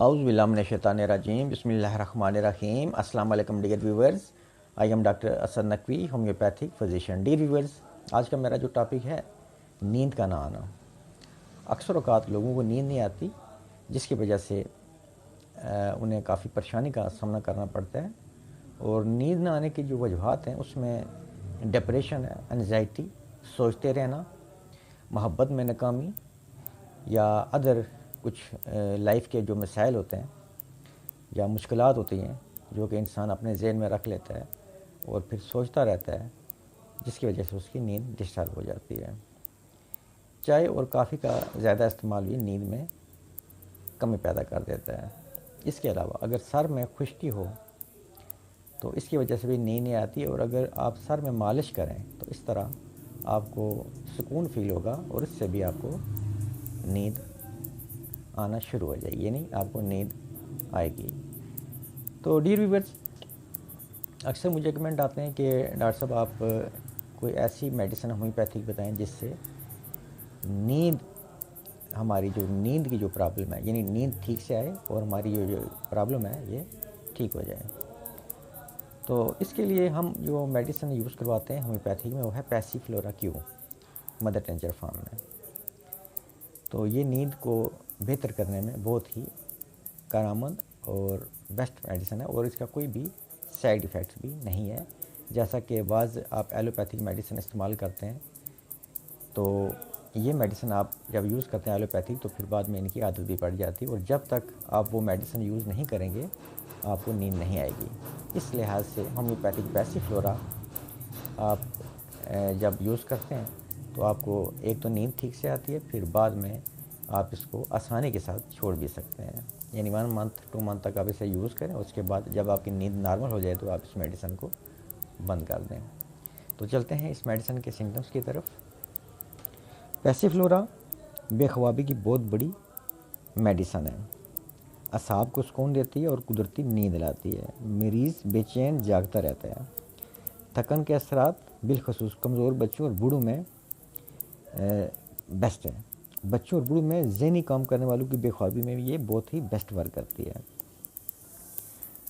اعوذ باللہ من الشیطان الرجیم بسم اللہ الرحمن الرحیم. السلام علیکم dear viewers. I am doctor Asad Naqvi, homeopathic physician. Dear viewers, آج کا میرا جو ٹاپک ہے نیند کا نہ آنا. اکثر اوقات لوگوں کو نیند نہیں آتی, جس کی وجہ سے انہیں کافی پریشانی کا سامنا کرنا پڑتا ہے. اور نیند نہ آنے کی جو وجوہات ہیں اس میں ڈپریشن ہے, انزائٹی, سوچتے رہنا, محبت میں ناکامی, یا ادر کچھ لائف کے جو مسائل ہوتے ہیں یا مشکلات ہوتی ہیں جو کہ انسان اپنے ذہن میں رکھ لیتا ہے اور پھر سوچتا رہتا ہے, جس کی وجہ سے اس کی نیند ڈسٹرب ہو جاتی ہے. چائے اور کافی کا زیادہ استعمال بھی نیند میں کمی پیدا کر دیتا ہے. اس کے علاوہ اگر سر میں خشکی ہو تو اس کی وجہ سے بھی نیند نہیں آتی, اور اگر آپ سر میں مالش کریں تو اس طرح آپ کو سکون فیل ہوگا اور اس سے بھی آپ کو نیند آنا شروع ہو جائے گی, یعنی آپ کو نیند آئے گی. تو ڈیئر ویورز, اکثر مجھے کمنٹ آتے ہیں کہ ڈاکٹر صاحب آپ کوئی ایسی میڈیسن ہومیوپیتھک بتائیں جس سے نیند, ہماری جو نیند کی جو پرابلم ہے, یعنی نیند ٹھیک سے آئے اور ہماری جو پرابلم ہے یہ ٹھیک ہو جائے. تو اس کے لیے ہم جو میڈیسن یوز کرواتے ہیں ہومیوپیتھک میں وہ ہے پیسی فلورا کیو مدر ٹینچر فارم میں. تو یہ نیند کو بہتر کرنے میں بہت ہی کارآمد اور بیسٹ میڈیسن ہے, اور اس کا کوئی بھی سائیڈ ایفیکٹس بھی نہیں ہے. جیسا کہ بعض آپ ایلوپیتھک میڈیسن استعمال کرتے ہیں تو یہ میڈیسن آپ جب یوز کرتے ہیں ایلوپیتھک تو پھر بعد میں ان کی عادت بھی پڑ جاتی ہے, اور جب تک آپ وہ میڈیسن یوز نہیں کریں گے آپ کو نیند نہیں آئے گی. اس لحاظ سے ہومیوپیتھک پیسی فلورا آپ جب یوز کرتے ہیں تو آپ کو ایک تو نیند ٹھیک سے آتی ہے, پھر بعد میں آپ اس کو آسانی کے ساتھ چھوڑ بھی سکتے ہیں. یعنی 1 منتھ 2 منتھ تک آپ اسے یوز کریں, اس کے بعد جب آپ کی نیند نارمل ہو جائے تو آپ اس میڈیسن کو بند کر دیں. تو چلتے ہیں اس میڈیسن کے سمٹمس کی طرف. پیسی فلورا بے خوابی کی بہت بڑی میڈیسن ہے, اعصاب کو سکون دیتی ہے اور قدرتی نیند لاتی ہے. مریض بے چین جاگتا رہتا ہے. تھکن کے اثرات بالخصوص کمزور بچوں اور بوڑھوں میں بیسٹ ہے. بچوں اور بوڑھوں میں ذہنی کام کرنے والوں کی بے خوابی میں بھی یہ بہت ہی بیسٹ ورک کرتی ہے.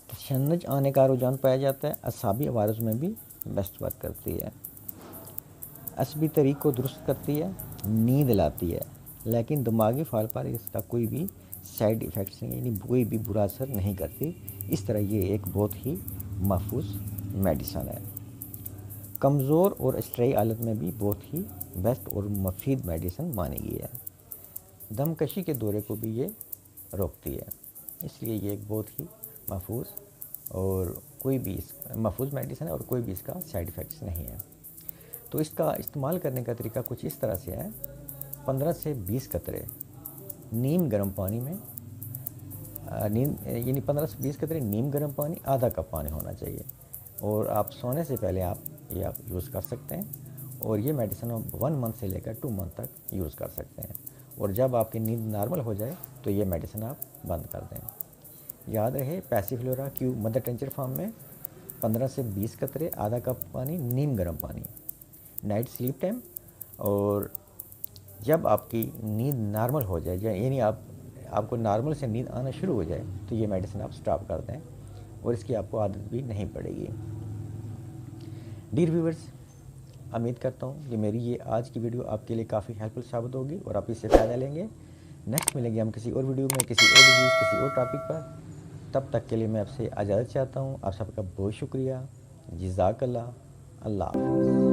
تشنج آنے کا رجحان پایا جاتا ہے. اعصابی عوارض میں بھی بیسٹ ورک کرتی ہے. عصبی طریق کو درست کرتی ہے, نیند لاتی ہے, لیکن دماغی فعال پر اس کا کوئی بھی سائیڈ ایفیکٹس نہیں, یعنی کوئی بھی برا اثر نہیں کرتی. اس طرح یہ ایک بہت ہی محفوظ میڈیسن ہے. کمزور اور اسٹرائی حالت میں بھی بہت ہی بیسٹ اور مفید میڈیسن مانی گئی ہے. دم کشی کے دورے کو بھی یہ روکتی ہے. اس لیے یہ ایک بہت ہی محفوظ اور کوئی بھی محفوظ میڈیسن ہے, اور کوئی بھی اس کا سائیڈ ایفیکٹس نہیں ہے. تو اس کا استعمال کرنے کا طریقہ کچھ اس طرح سے ہے. 15 سے 20 قطرے نیم گرم پانی میں, یعنی 15 سے 20 قطرے نیم گرم پانی, آدھا کپ پانی ہونا چاہیے, اور آپ سونے سے پہلے آپ یوز کر سکتے ہیں. اور یہ میڈیسن آپ 1 منتھ سے لے کر 2 منتھ تک یوز کر سکتے ہیں, اور جب آپ کی نیند نارمل ہو جائے تو یہ میڈیسن آپ بند کر دیں. یاد رہے, پیسی فلورا کیو مدر ٹینچر فارم میں 15 سے 20 قطرے, آدھا کپ پانی, نیم گرم پانی, نائٹ سلیپ ٹائم. اور جب آپ کی نیند نارمل ہو جائے, یعنی آپ کو نارمل سے نیند آنا شروع ہو جائے تو یہ میڈیسن آپ سٹاپ کر دیں, اور اس کی آپ کو عادت بھی نہیں پڑے گی. ڈیئر ویورز, امید کرتا ہوں کہ میری یہ آج کی ویڈیو آپ کے لیے کافی ہیلپ فل ثابت ہوگی اور آپ اس سے فائدہ لیں گے. نیکسٹ ملیں گے ہم کسی اور ویڈیو میں, کسی اور ڈیزیز, کسی اور ٹاپک پر. تب تک کے لیے میں آپ سے اجازت چاہتا ہوں. آپ سب کا بہت شکریہ. جزاک اللہ. اللہ حافظ.